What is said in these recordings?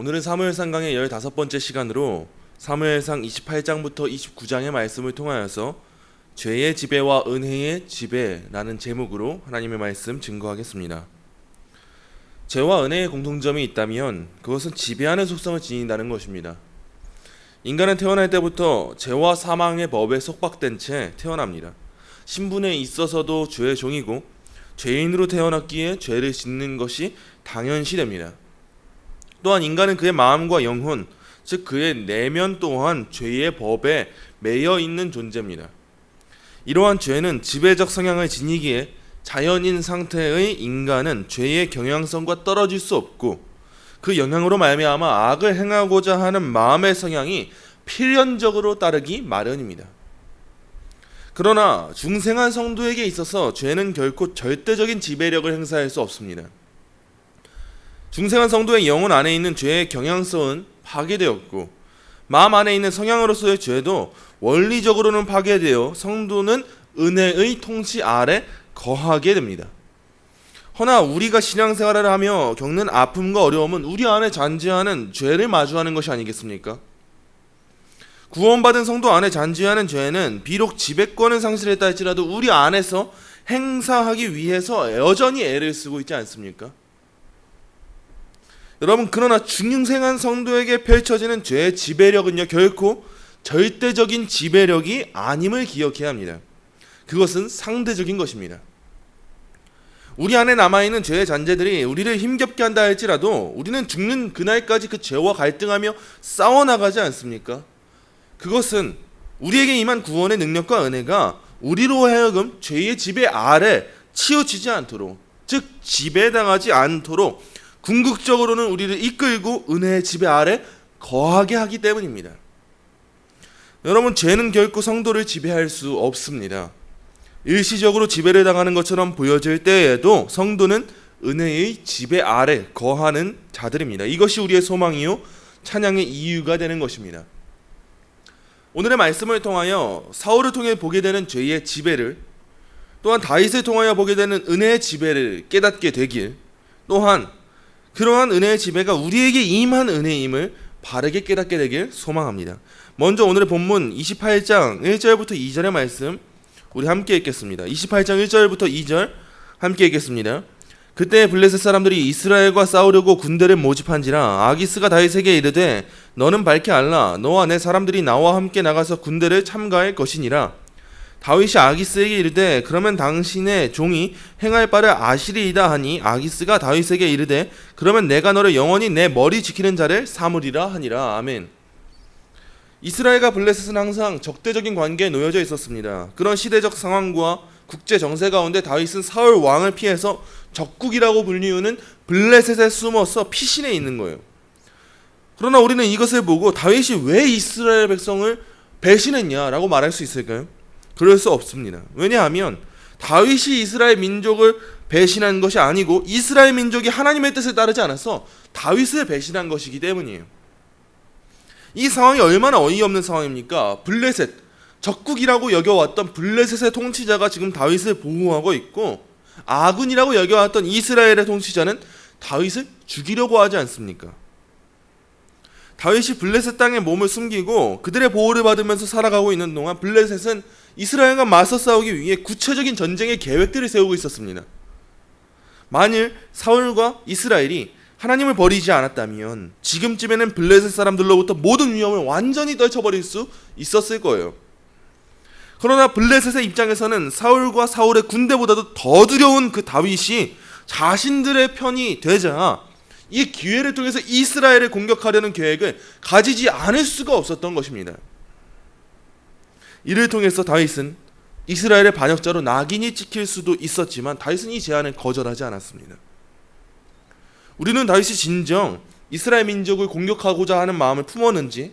오늘은 사무엘상 강의 15번째 시간으로 사무엘상 28장부터 29장의 말씀을 통하여서 죄의 지배와 은혜의 지배라는 제목으로 하나님의 말씀 증거하겠습니다. 죄와 은혜의 공통점이 있다면 그것은 지배하는 속성을 지닌다는 것입니다. 인간은 태어날 때부터 죄와 사망의 법에 속박된 채 태어납니다. 신분에 있어서도 죄의 종이고 죄인으로 태어났기에 죄를 짓는 것이 당연시됩니다. 또한 인간은 그의 마음과 영혼, 즉 그의 내면 또한 죄의 법에 매여 있는 존재입니다. 이러한 죄는 지배적 성향을 지니기에 자연인 상태의 인간은 죄의 경향성과 떨어질 수 없고 그 영향으로 말미암아 악을 행하고자 하는 마음의 성향이 필연적으로 따르기 마련입니다. 그러나 중생한 성도에게 있어서 죄는 결코 절대적인 지배력을 행사할 수 없습니다. 중생한 성도의 영혼 안에 있는 죄의 경향성은 파괴되었고 마음 안에 있는 성향으로서의 죄도 원리적으로는 파괴되어 성도는 은혜의 통치 아래 거하게 됩니다. 허나 우리가 신앙생활을 하며 겪는 아픔과 어려움은 우리 안에 잔재하는 죄를 마주하는 것이 아니겠습니까? 구원받은 성도 안에 잔재하는 죄는 비록 지배권은 상실했다 할지라도 우리 안에서 행사하기 위해서 여전히 애를 쓰고 있지 않습니까? 여러분, 그러나 중생한 성도에게 펼쳐지는 죄의 지배력은요 결코 절대적인 지배력이 아님을 기억해야 합니다. 그것은 상대적인 것입니다. 우리 안에 남아있는 죄의 잔재들이 우리를 힘겹게 한다 할지라도 우리는 죽는 그날까지 그 죄와 갈등하며 싸워나가지 않습니까? 그것은 우리에게 임한 구원의 능력과 은혜가 우리로 하여금 죄의 지배 아래 치우치지 않도록, 즉 지배당하지 않도록 궁극적으로는 우리를 이끌고 은혜의 지배 아래 거하게 하기 때문입니다. 여러분, 죄는 결코 성도를 지배할 수 없습니다. 일시적으로 지배를 당하는 것처럼 보여질 때에도 성도는 은혜의 지배 아래 거하는 자들입니다. 이것이 우리의 소망이요 찬양의 이유가 되는 것입니다. 오늘의 말씀을 통하여 사울을 통해 보게 되는 죄의 지배를, 또한 다윗을 통하여 보게 되는 은혜의 지배를 깨닫게 되길, 또한 그러한 은혜의 지배가 우리에게 임한 은혜임을 바르게 깨닫게 되길 소망합니다. 먼저 오늘의 본문 28장 1절부터 2절의 말씀 우리 함께 읽겠습니다. 28장 1절부터 2절 함께 읽겠습니다. 그때 블레셋 사람들이 이스라엘과 싸우려고 군대를 모집한지라 아기스가 다윗에게 이르되 너는 밝히 알라. 너와 내 사람들이 나와 함께 나가서 군대를 참가할 것이니라. 다윗이 아기스에게 이르되 그러면 당신의 종이 행할 바를 아시리이다 하니 아기스가 다윗에게 이르되 그러면 내가 너를 영원히 내 머리 지키는 자를 삼으리라 하니라. 아멘. 이스라엘과 블레셋은 항상 적대적인 관계에 놓여져 있었습니다. 그런 시대적 상황과 국제 정세 가운데 다윗은 사울 왕을 피해서 적국이라고 불리우는 블레셋에 숨어서 피신해 있는 거예요. 그러나 우리는 이것을 보고 다윗이 왜 이스라엘 백성을 배신했냐라고 말할 수 있을까요? 그럴 수 없습니다. 왜냐하면 다윗이 이스라엘 민족을 배신한 것이 아니고 이스라엘 민족이 하나님의 뜻을 따르지 않아서 다윗을 배신한 것이기 때문이에요. 이 상황이 얼마나 어이없는 상황입니까? 블레셋, 적국이라고 여겨왔던 블레셋의 통치자가 지금 다윗을 보호하고 있고 아군이라고 여겨왔던 이스라엘의 통치자는 다윗을 죽이려고 하지 않습니까? 다윗이 블레셋 땅에 몸을 숨기고 그들의 보호를 받으면서 살아가고 있는 동안 블레셋은 이스라엘과 맞서 싸우기 위해 구체적인 전쟁의 계획들을 세우고 있었습니다. 만일 사울과 이스라엘이 하나님을 버리지 않았다면 지금쯤에는 블레셋 사람들로부터 모든 위험을 완전히 떨쳐버릴 수 있었을 거예요. 그러나 블레셋의 입장에서는 사울과 사울의 군대보다도 더 두려운 그 다윗이 자신들의 편이 되자 이 기회를 통해서 이스라엘을 공격하려는 계획을 가지지 않을 수가 없었던 것입니다. 이를 통해서 다윗은 이스라엘의 반역자로 낙인이 찍힐 수도 있었지만 다윗은 이 제안을 거절하지 않았습니다. 우리는 다윗이 진정 이스라엘 민족을 공격하고자 하는 마음을 품었는지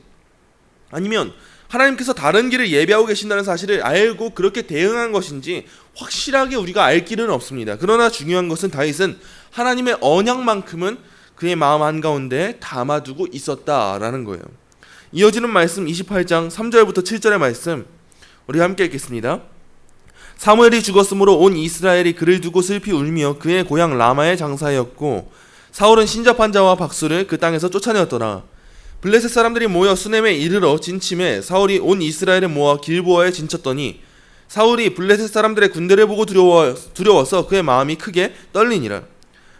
아니면 하나님께서 다른 길을 예비하고 계신다는 사실을 알고 그렇게 대응한 것인지 확실하게 우리가 알 길은 없습니다. 그러나 중요한 것은 다윗은 하나님의 언약만큼은 그의 마음 한가운데 담아두고 있었다라는 거예요. 이어지는 말씀 28장 3절부터 7절의 말씀 우리 함께 읽겠습니다. 사무엘이 죽었으므로 온 이스라엘이 그를 두고 슬피 울며 그의 고향 라마에 장사하였고 사울은 신접한 자와 박수를 그 땅에서 쫓아내었더라. 블레셋 사람들이 모여 수넴에 이르러 진침해 사울이 온 이스라엘을 모아 길보아에 진쳤더니 사울이 블레셋 사람들의 군대를 보고 두려워서 그의 마음이 크게 떨리니라.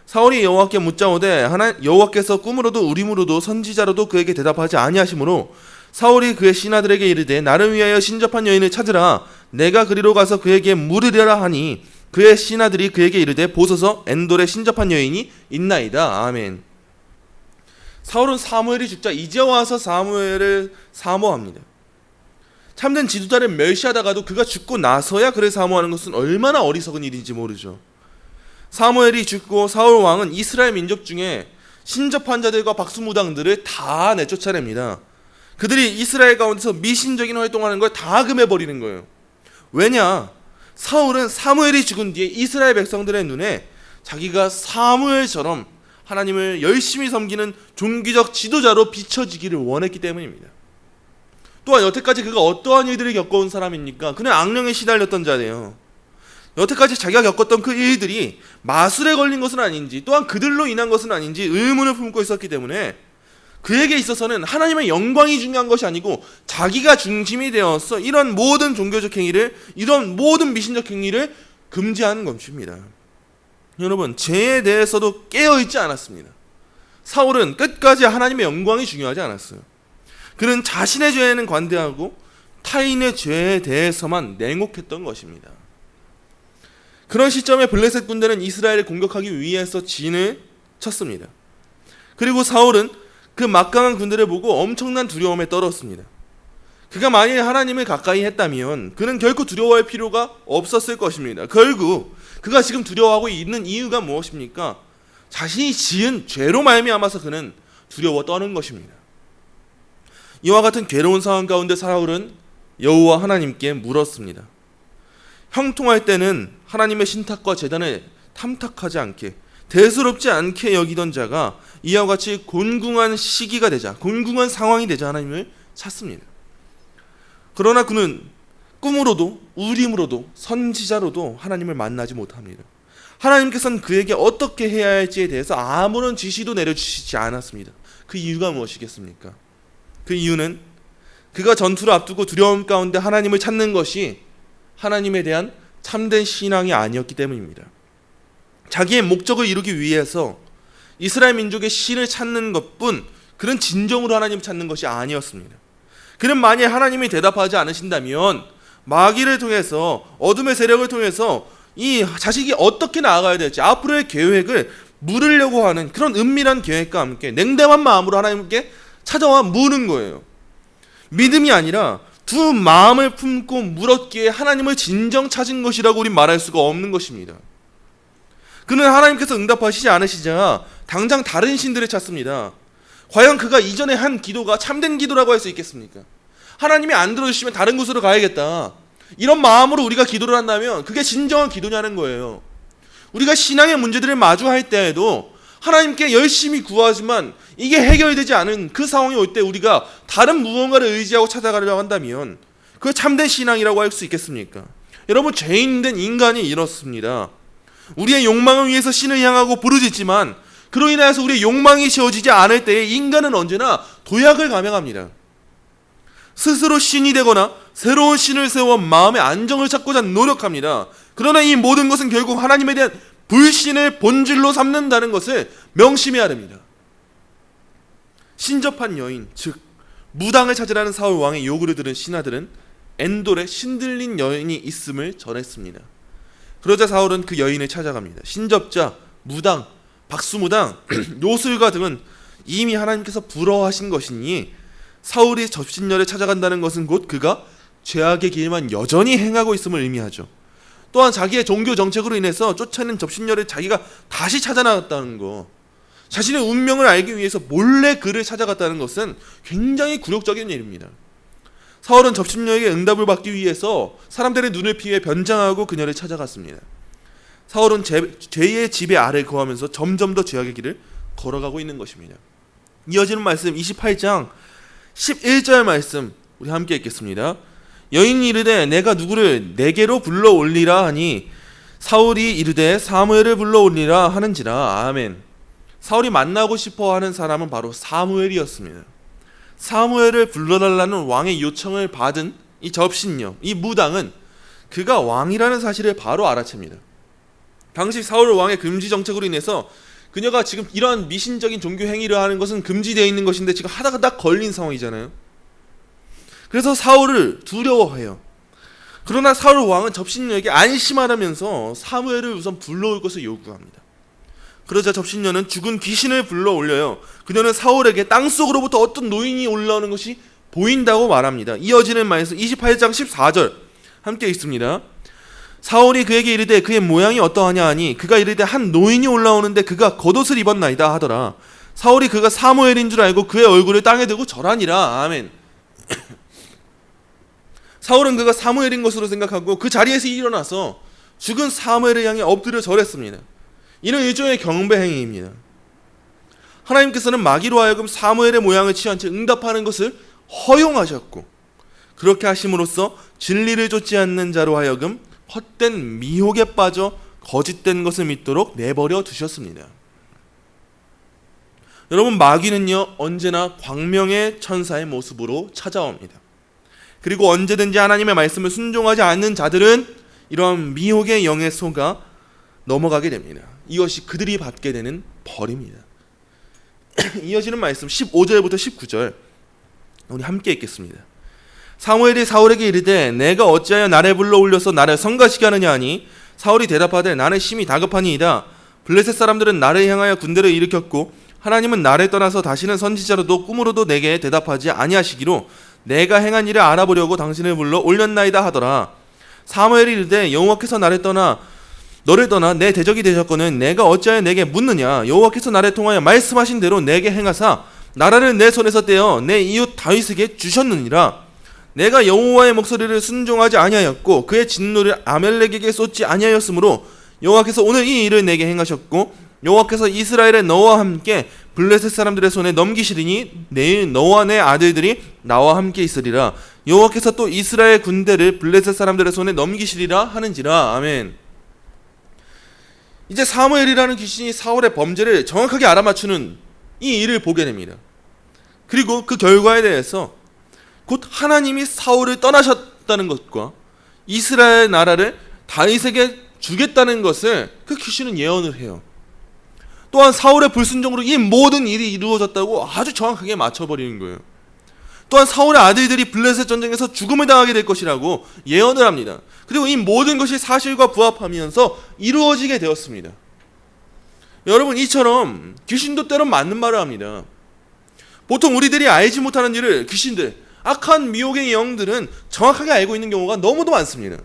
사울이 여호와께 묻자오되 여호와께서 꿈으로도 우림으로도 선지자로도 그에게 대답하지 아니하시므로 사울이 그의 신하들에게 이르되 나를 위하여 신접한 여인을 찾으라. 내가 그리로 가서 그에게 물으려라 하니 그의 신하들이 그에게 이르되 보소서 엔돌에 신접한 여인이 있나이다. 아멘. 사울은 사무엘이 죽자 이제 와서 사무엘을 사모합니다. 참된 지도자를 멸시하다가도 그가 죽고 나서야 그를 사모하는 것은 얼마나 어리석은 일인지 모르죠. 사무엘이 죽고 사울 왕은 이스라엘 민족 중에 신접한 자들과 박수무당들을 다 내쫓아냅니다. 그들이 이스라엘 가운데서 미신적인 활동하는 걸 다 금해버리는 거예요. 왜냐? 사울은 사무엘이 죽은 뒤에 이스라엘 백성들의 눈에 자기가 사무엘처럼 하나님을 열심히 섬기는 종기적 지도자로 비춰지기를 원했기 때문입니다. 또한 여태까지 그가 어떠한 일들을 겪어온 사람입니까? 그는 악령에 시달렸던 자네요. 여태까지 자기가 겪었던 그 일들이 마술에 걸린 것은 아닌지 또한 그들로 인한 것은 아닌지 의문을 품고 있었기 때문에 그에게 있어서는 하나님의 영광이 중요한 것이 아니고 자기가 중심이 되어서 이런 모든 종교적 행위를, 이런 모든 미신적 행위를 금지하는 것입니다. 여러분, 죄에 대해서도 깨어있지 않았습니다. 사울은 끝까지 하나님의 영광이 중요하지 않았어요. 그는 자신의 죄에는 관대하고 타인의 죄에 대해서만 냉혹했던 것입니다. 그런 시점에 블레셋 군대는 이스라엘을 공격하기 위해서 진을 쳤습니다. 그리고 사울은 그 막강한 군대를 보고 엄청난 두려움에 떨었습니다. 그가 만일 하나님을 가까이 했다면 그는 결코 두려워할 필요가 없었을 것입니다. 결국 그가 지금 두려워하고 있는 이유가 무엇입니까? 자신이 지은 죄로 말미암아서 그는 두려워 떠는 것입니다. 이와 같은 괴로운 상황 가운데 사울은 여호와 하나님께 물었습니다. 형통할 때는 하나님의 신탁과 제단을 탐탁하지 않게 대수롭지 않게 여기던 자가 이와 같이 곤궁한 시기가 되자, 곤궁한 상황이 되자 하나님을 찾습니다. 그러나 그는 꿈으로도 우림으로도 선지자로도 하나님을 만나지 못합니다. 하나님께서는 그에게 어떻게 해야 할지에 대해서 아무런 지시도 내려주시지 않았습니다. 그 이유가 무엇이겠습니까? 그 이유는 그가 전투를 앞두고 두려움 가운데 하나님을 찾는 것이 하나님에 대한 참된 신앙이 아니었기 때문입니다. 자기의 목적을 이루기 위해서 이스라엘 민족의 신을 찾는 것뿐 그는 진정으로 하나님을 찾는 것이 아니었습니다. 그는 만약 하나님이 대답하지 않으신다면 마귀를 통해서, 어둠의 세력을 통해서 이 자식이 어떻게 나아가야 될지 앞으로의 계획을 물으려고 하는 그런 은밀한 계획과 함께 냉담한 마음으로 하나님께 찾아와 묻는 거예요. 믿음이 아니라 두 마음을 품고 물었기에 하나님을 진정 찾은 것이라고 우린 말할 수가 없는 것입니다. 그는 하나님께서 응답하시지 않으시자 당장 다른 신들을 찾습니다. 과연 그가 이전에 한 기도가 참된 기도라고 할 수 있겠습니까? 하나님이 안 들어주시면 다른 곳으로 가야겠다, 이런 마음으로 우리가 기도를 한다면 그게 진정한 기도냐는 거예요. 우리가 신앙의 문제들을 마주할 때에도 하나님께 열심히 구하지만 이게 해결되지 않은 그 상황이 올 때 우리가 다른 무언가를 의지하고 찾아가려고 한다면 그걸 참된 신앙이라고 할 수 있겠습니까? 여러분, 죄인된 인간이 이렇습니다. 우리의 욕망을 위해서 신을 향하고 부르짖지만 그로 인해서 우리의 욕망이 채워지지 않을 때에 인간은 언제나 도약을 감행합니다. 스스로 신이 되거나 새로운 신을 세워 마음의 안정을 찾고자 노력합니다. 그러나 이 모든 것은 결국 하나님에 대한 불신을 본질로 삼는다는 것을 명심해야 됩니다. 신접한 여인, 즉 무당을 찾으라는 사울 왕의 요구를 들은 신하들은 엔돌에 신들린 여인이 있음을 전했습니다. 그러자 사울은 그 여인을 찾아갑니다. 신접자, 무당, 박수무당, 요술가 등은 이미 하나님께서 부러워하신 것이니 사울이 접신녀를 찾아간다는 것은 곧 그가 죄악의 길만 여전히 행하고 있음을 의미하죠. 또한 자기의 종교 정책으로 인해서 쫓아낸 접신녀를 자기가 다시 찾아 나갔다는 거, 자신의 운명을 알기 위해서 몰래 그를 찾아갔다는 것은 굉장히 굴욕적인 일입니다. 사울은 접신녀에게 응답을 받기 위해서 사람들의 눈을 피해 변장하고 그녀를 찾아갔습니다. 사울은 죄의 지배 아래 거하면서 점점 더 죄악의 길을 걸어가고 있는 것입니다. 이어지는 말씀 28장 11절 말씀 우리 함께 읽겠습니다. 여인이 이르되 내가 누구를 내게로 불러올리라 하니 사울이 이르되 사무엘을 불러올리라 하는지라. 아멘. 사울이 만나고 싶어하는 사람은 바로 사무엘이었습니다. 사무엘을 불러달라는 왕의 요청을 받은 이 접신녀, 이 무당은 그가 왕이라는 사실을 바로 알아챕니다. 당시 사울 왕의 금지 정책으로 인해서 그녀가 지금 이러한 미신적인 종교 행위를 하는 것은 금지되어 있는 것인데 지금 하다가 딱 걸린 상황이잖아요. 그래서 사울을 두려워해요. 그러나 사울 왕은 접신녀에게 안심하라면서 사무엘을 우선 불러올 것을 요구합니다. 그러자 접신녀는 죽은 귀신을 불러 올려요. 그녀는 사울에게 땅속으로부터 어떤 노인이 올라오는 것이 보인다고 말합니다. 이어지는 말씀 28장 14절 함께 읽습니다. 사울이 그에게 이르되 그의 모양이 어떠하냐 하니 그가 이르되 한 노인이 올라오는데 그가 겉옷을 입었나이다 하더라. 사울이 그가 사무엘인 줄 알고 그의 얼굴을 땅에 대고 절하니라. 아멘. 사울은 그가 사무엘인 것으로 생각하고 그 자리에서 일어나서 죽은 사무엘을 향해 엎드려 절했습니다. 이는 일종의 경배 행위입니다. 하나님께서는 마귀로 하여금 사무엘의 모양을 취한 채 응답하는 것을 허용하셨고 그렇게 하심으로써 진리를 좇지 않는 자로 하여금 헛된 미혹에 빠져 거짓된 것을 믿도록 내버려 두셨습니다. 여러분, 마귀는요 언제나 광명의 천사의 모습으로 찾아옵니다. 그리고 언제든지 하나님의 말씀을 순종하지 않는 자들은 이러한 미혹의 영에 속아 넘어가게 됩니다. 이것이 그들이 받게 되는 벌입니다. 이어지는 말씀 15절부터 19절 우리 함께 읽겠습니다. 사무엘이 사울에게 이르되 내가 어찌하여 나를 불러 올려서 나를 성가시게 하느냐 하니 사울이 대답하되 나는 심히 다급하니이다. 블레셋 사람들은 나를 향하여 군대를 일으켰고 하나님은 나를 떠나서 다시는 선지자로도 꿈으로도 내게 대답하지 아니하시기로 내가 행한 일을 알아보려고 당신을 불러 올렸나이다 하더라. 사무엘이 이르되 여호와께서 너를 떠나 내 대적이 되셨거늘 내가 어찌하여 내게 묻느냐. 여호와께서 나를 통하여 말씀하신 대로 내게 행하사 나라를 내 손에서 떼어 내 이웃 다윗에게 주셨느니라. 내가 여호와의 목소리를 순종하지 아니하였고 그의 진노를 아멜렉에게 쏟지 아니하였으므로 여호와께서 오늘 이 일을 내게 행하셨고 여호와께서 이스라엘의 너와 함께 블레셋 사람들의 손에 넘기시리니 내일 너와 내 아들들이 나와 함께 있으리라. 여호와께서 또 이스라엘 군대를 블레셋 사람들의 손에 넘기시리라 하는지라. 아멘. 이제 사무엘이라는 귀신이 사울의 범죄를 정확하게 알아맞추는 이 일을 보게 됩니다. 그리고 그 결과에 대해서 곧 하나님이 사울을 떠나셨다는 것과 이스라엘 나라를 다윗에게 주겠다는 것을 그 귀신은 예언을 해요. 또한 사울의 불순종으로 이 모든 일이 이루어졌다고 아주 정확하게 맞춰버리는 거예요. 또한 사울의 아들들이 블레셋 전쟁에서 죽음을 당하게 될 것이라고 예언을 합니다. 그리고 이 모든 것이 사실과 부합하면서 이루어지게 되었습니다. 여러분, 이처럼 귀신도 때론 맞는 말을 합니다. 보통 우리들이 알지 못하는 일을 귀신들, 악한 미혹의 영들은 정확하게 알고 있는 경우가 너무도 많습니다.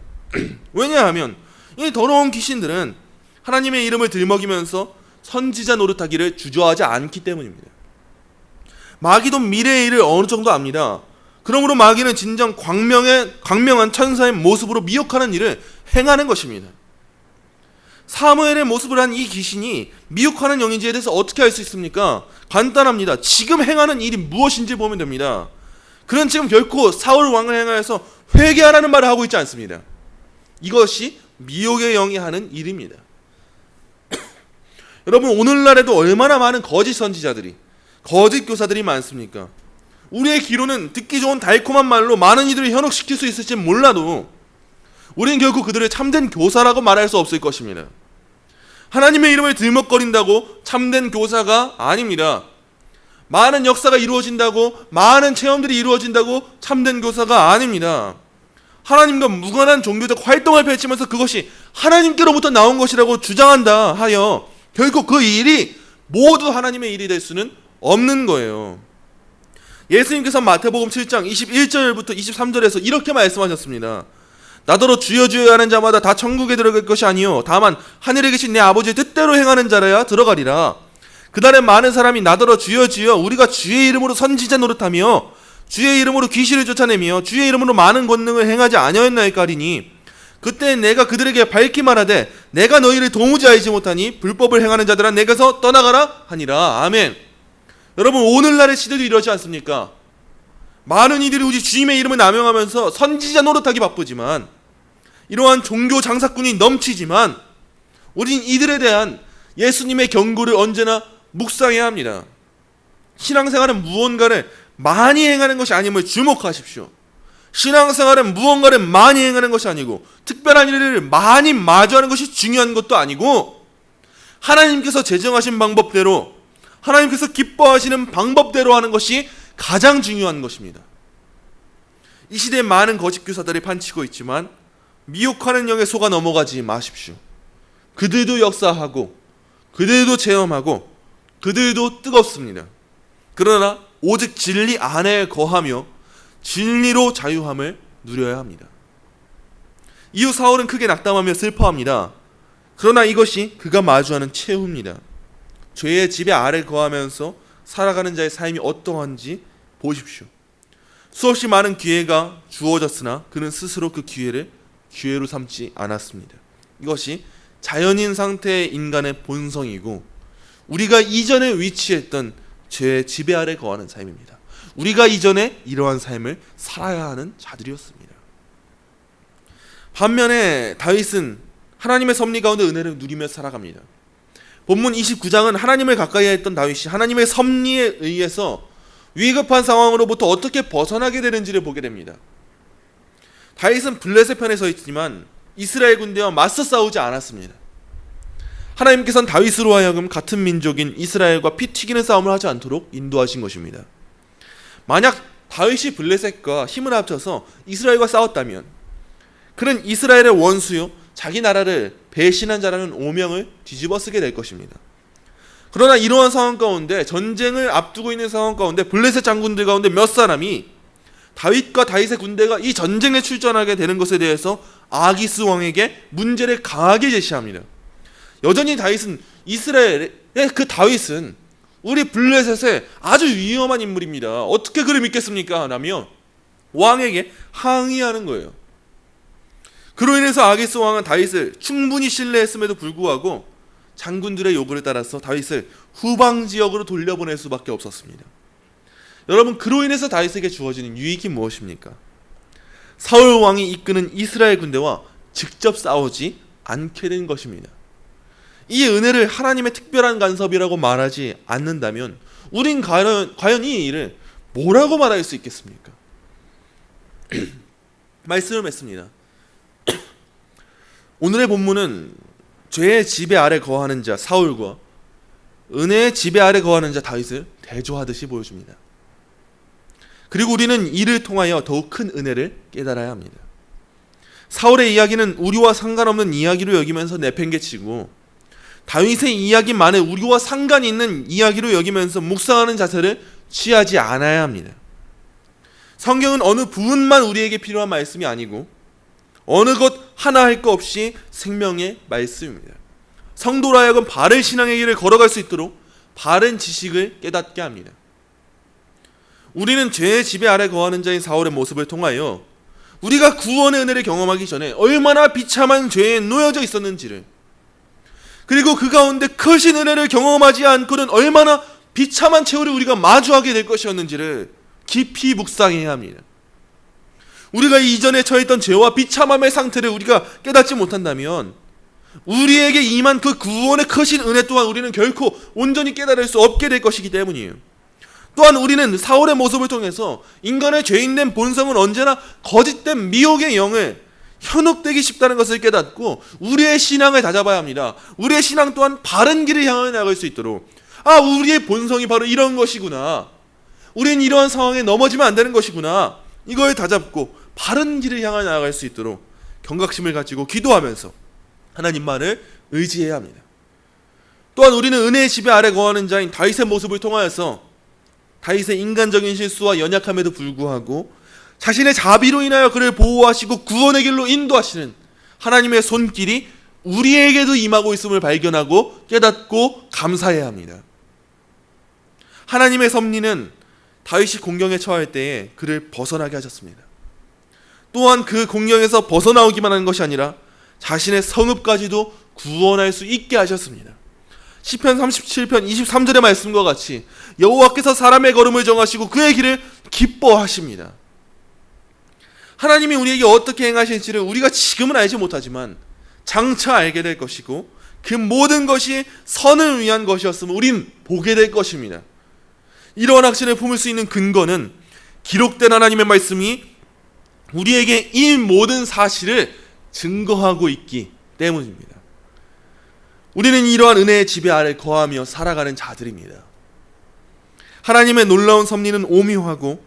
왜냐하면 이 더러운 귀신들은 하나님의 이름을 들먹이면서 선지자 노릇하기를 주저하지 않기 때문입니다. 마귀도 미래의 일을 어느 정도 압니다. 그러므로 마귀는 진정 광명한 천사의 모습으로 미혹하는 일을 행하는 것입니다. 사무엘의 모습을 한 이 귀신이 미혹하는 영인지에 대해서 어떻게 알 수 있습니까? 간단합니다. 지금 행하는 일이 무엇인지 보면 됩니다. 그는 지금 결코 사울 왕을 향하여서 회개하라는 말을 하고 있지 않습니다. 이것이 미혹의 영이 하는 일입니다. 여러분, 오늘날에도 얼마나 많은 거짓 선지자들이, 거짓 교사들이 많습니까? 우리의 귀로는 듣기 좋은 달콤한 말로 많은 이들을 현혹시킬 수 있을지 몰라도 우리는 결코 그들을 참된 교사라고 말할 수 없을 것입니다. 하나님의 이름을 들먹거린다고 참된 교사가 아닙니다. 많은 역사가 이루어진다고, 많은 체험들이 이루어진다고 참된 교사가 아닙니다. 하나님과 무관한 종교적 활동을 펼치면서 그것이 하나님께로부터 나온 것이라고 주장한다 하여 결코 그 일이 모두 하나님의 일이 될 수는 없는 거예요. 예수님께서 마태복음 7장 21절부터 23절에서 이렇게 말씀하셨습니다. 나더러 주여 주여 하는 자마다 다 천국에 들어갈 것이 아니요 다만 하늘에 계신 내 아버지의 뜻대로 행하는 자라야 들어가리라. 그날에 많은 사람이 나더러 주여 주여 우리가 주의 이름으로 선지자 노릇하며 주의 이름으로 귀신을 쫓아내며 주의 이름으로 많은 권능을 행하지 아니하였나이까 하리니 그때 내가 그들에게 밝히 말하되 내가 너희를 도무지 알지 못하니 불법을 행하는 자들아 내게서 떠나가라 하니라. 아멘. 여러분, 오늘날의 시대도 이러지 않습니까? 많은 이들이 우리 주님의 이름을 남용하면서 선지자 노릇하기 바쁘지만, 이러한 종교 장사꾼이 넘치지만, 우린 이들에 대한 예수님의 경고를 언제나 묵상해야 합니다. 신앙생활은 무언가를 많이 행하는 것이 아님을 주목하십시오. 신앙생활은 무언가를 많이 행하는 것이 아니고 특별한 일을 많이 마주하는 것이 중요한 것도 아니고 하나님께서 제정하신 방법대로, 하나님께서 기뻐하시는 방법대로 하는 것이 가장 중요한 것입니다. 이 시대에 많은 거짓 교사들이 판치고 있지만 미혹하는 영에 속아 넘어가지 마십시오. 그들도 역사하고 그들도 체험하고 그들도 뜨겁습니다. 그러나 오직 진리 안에 거하며 진리로 자유함을 누려야 합니다. 이후 사울은 크게 낙담하며 슬퍼합니다. 그러나 이것이 그가 마주하는 최후입니다. 죄의 지배 아래 거하면서 살아가는 자의 삶이 어떠한지 보십시오. 수없이 많은 기회가 주어졌으나 그는 스스로 그 기회를 기회로 삼지 않았습니다. 이것이 자연인 상태의 인간의 본성이고 우리가 이전에 위치했던 죄의 지배 아래 거하는 삶입니다. 우리가 이전에 이러한 삶을 살아야 하는 자들이었습니다. 반면에 다윗은 하나님의 섭리 가운데 은혜를 누리며 살아갑니다. 본문 29장은 하나님을 가까이 했던 다윗이 하나님의 섭리에 의해서 위급한 상황으로부터 어떻게 벗어나게 되는지를 보게 됩니다. 다윗은 블레셋 편에 서 있지만 이스라엘 군대와 맞서 싸우지 않았습니다. 하나님께서는 다윗으로 하여금 같은 민족인 이스라엘과 피 튀기는 싸움을 하지 않도록 인도하신 것입니다. 만약 다윗이 블레셋과 힘을 합쳐서 이스라엘과 싸웠다면 그는 이스라엘의 원수요 자기 나라를 배신한 자라는 오명을 뒤집어 쓰게 될 것입니다. 그러나 이러한 상황 가운데, 전쟁을 앞두고 있는 상황 가운데 블레셋 장군들 가운데 몇 사람이 다윗과 다윗의 군대가 이 전쟁에 출전하게 되는 것에 대해서 아기스 왕에게 문제를 강하게 제시합니다. 여전히 다윗은 이스라엘의 그 다윗은 우리 블레셋의 아주 위험한 인물입니다. 어떻게 그를 믿겠습니까? 라며 왕에게 항의하는 거예요. 그로 인해서 아기스 왕은 다윗을 충분히 신뢰했음에도 불구하고 장군들의 요구를 따라서 다윗을 후방 지역으로 돌려보낼 수밖에 없었습니다. 여러분, 그로 인해서 다윗에게 주어지는 유익이 무엇입니까? 사울 왕이 이끄는 이스라엘 군대와 직접 싸우지 않게 된 것입니다. 이 은혜를 하나님의 특별한 간섭이라고 말하지 않는다면 우린 과연 이 일을 뭐라고 말할 수 있겠습니까? 말씀을 맺습니다. 오늘의 본문은 죄의 지배 아래 거하는 자 사울과 은혜의 지배 아래 거하는 자 다윗을 대조하듯이 보여줍니다. 그리고 우리는 이를 통하여 더욱 큰 은혜를 깨달아야 합니다. 사울의 이야기는 우리와 상관없는 이야기로 여기면서 내팽개치고 다윗의 이야기만을 우리와 상관이 있는 이야기로 여기면서 묵상하는 자세를 취하지 않아야 합니다. 성경은 어느 부분만 우리에게 필요한 말씀이 아니고 어느 것 하나 할 것 없이 생명의 말씀입니다. 성도로 하여금 바른 신앙의 길을 걸어갈 수 있도록 바른 지식을 깨닫게 합니다. 우리는 죄의 지배 아래 거하는 자인 사울의 모습을 통하여 우리가 구원의 은혜를 경험하기 전에 얼마나 비참한 죄에 놓여져 있었는지를, 그리고 그 가운데 크신 은혜를 경험하지 않고는 얼마나 비참한 최후를 우리가 마주하게 될 것이었는지를 깊이 묵상해야 합니다. 우리가 이전에 처했던 죄와 비참함의 상태를 우리가 깨닫지 못한다면 우리에게 임한 그 구원의 크신 은혜 또한 우리는 결코 온전히 깨달을 수 없게 될 것이기 때문이에요. 또한 우리는 사울의 모습을 통해서 인간의 죄인된 본성은 언제나 거짓된 미혹의 영을 현혹되기 쉽다는 것을 깨닫고 우리의 신앙을 다잡아야 합니다. 우리의 신앙 또한 바른 길을 향해 나갈 수 있도록, 우리의 본성이 바로 이런 것이구나, 우린 이러한 상황에 넘어지면 안 되는 것이구나, 이걸 다잡고 바른 길을 향해 나아갈 수 있도록 경각심을 가지고 기도하면서 하나님만을 의지해야 합니다. 또한 우리는 은혜의 지배 아래 거하는 자인 다윗의 모습을 통하여서 다윗의 인간적인 실수와 연약함에도 불구하고 자신의 자비로 인하여 그를 보호하시고 구원의 길로 인도하시는 하나님의 손길이 우리에게도 임하고 있음을 발견하고 깨닫고 감사해야 합니다. 하나님의 섭리는 다윗이 공경에 처할 때에 그를 벗어나게 하셨습니다. 또한 그 공경에서 벗어나오기만 하는 것이 아니라 자신의 성읍까지도 구원할 수 있게 하셨습니다. 시편 37편 23절의 말씀과 같이 여호와께서 사람의 걸음을 정하시고 그의 길을 기뻐하십니다. 하나님이 우리에게 어떻게 행하실지를 우리가 지금은 알지 못하지만 장차 알게 될 것이고 그 모든 것이 선을 위한 것이었으면 우린 보게 될 것입니다. 이러한 확신을 품을 수 있는 근거는 기록된 하나님의 말씀이 우리에게 이 모든 사실을 증거하고 있기 때문입니다. 우리는 이러한 은혜의 지배 아래 거하며 살아가는 자들입니다. 하나님의 놀라운 섭리는 오묘하고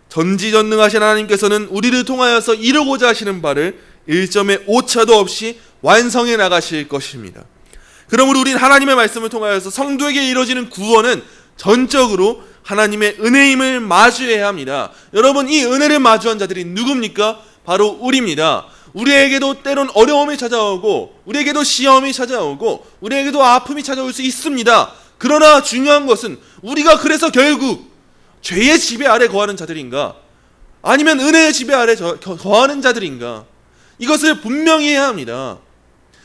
전지전능하신 하나님께서는 우리를 통하여서 이루고자 하시는 바를 1점의 오차도 없이 완성해 나가실 것입니다. 그러므로 우리는 하나님의 말씀을 통하여서 성도에게 이루어지는 구원은 전적으로 하나님의 은혜임을 마주해야 합니다. 여러분, 이 은혜를 마주한 자들이 누굽니까? 바로 우리입니다. 우리에게도 때론 어려움이 찾아오고, 우리에게도 시험이 찾아오고, 우리에게도 아픔이 찾아올 수 있습니다. 그러나 중요한 것은 우리가 그래서 결국 죄의 지배 아래 거하는 자들인가, 아니면 은혜의 지배 아래 거하는 자들인가, 이것을 분명히 해야 합니다.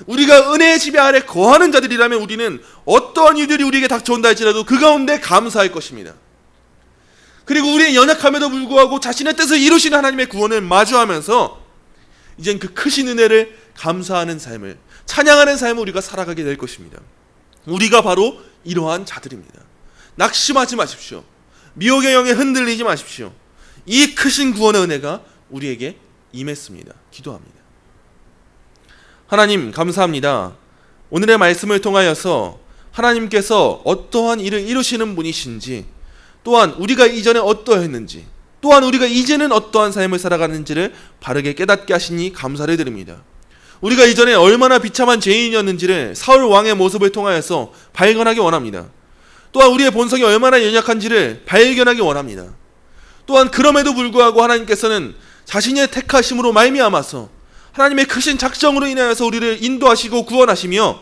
우리가 은혜의 지배 아래 거하는 자들이라면 우리는 어떠한 일들이 우리에게 닥쳐온다 할지라도 그 가운데 감사할 것입니다. 그리고 우리의 연약함에도 불구하고 자신의 뜻을 이루시는 하나님의 구원을 마주하면서 이젠 그 크신 은혜를 감사하는 삶을, 찬양하는 삶을 우리가 살아가게 될 것입니다. 우리가 바로 이러한 자들입니다. 낙심하지 마십시오. 미혹의 영에 흔들리지 마십시오. 이 크신 구원의 은혜가 우리에게 임했습니다. 기도합니다. 하나님, 감사합니다. 오늘의 말씀을 통하여서 하나님께서 어떠한 일을 이루시는 분이신지, 또한 우리가 이전에 어떠했는지, 또한 우리가 이제는 어떠한 삶을 살아가는지를 바르게 깨닫게 하시니 감사를 드립니다. 우리가 이전에 얼마나 비참한 죄인이었는지를 사울 왕의 모습을 통하여서 발견하기 원합니다. 또한 우리의 본성이 얼마나 연약한지를 발견하기 원합니다. 또한 그럼에도 불구하고 하나님께서는 자신의 택하심으로 말미암아서 하나님의 크신 작정으로 인하여서 우리를 인도하시고 구원하시며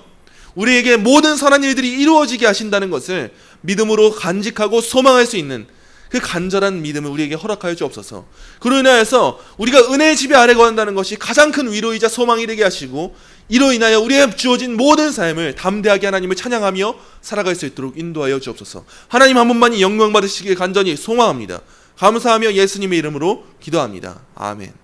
우리에게 모든 선한 일들이 이루어지게 하신다는 것을 믿음으로 간직하고 소망할 수 있는 그 간절한 믿음을 우리에게 허락하여 주옵소서. 그로 인하여서 우리가 은혜의 지배 아래 거한다는 것이 가장 큰 위로이자 소망이 되게 하시고, 이로 인하여 우리에게 주어진 모든 삶을 담대하게 하나님을 찬양하며 살아갈 수 있도록 인도하여 주옵소서. 하나님 한 분만이 영광 받으시길 간절히 소망합니다. 감사하며 예수님의 이름으로 기도합니다. 아멘.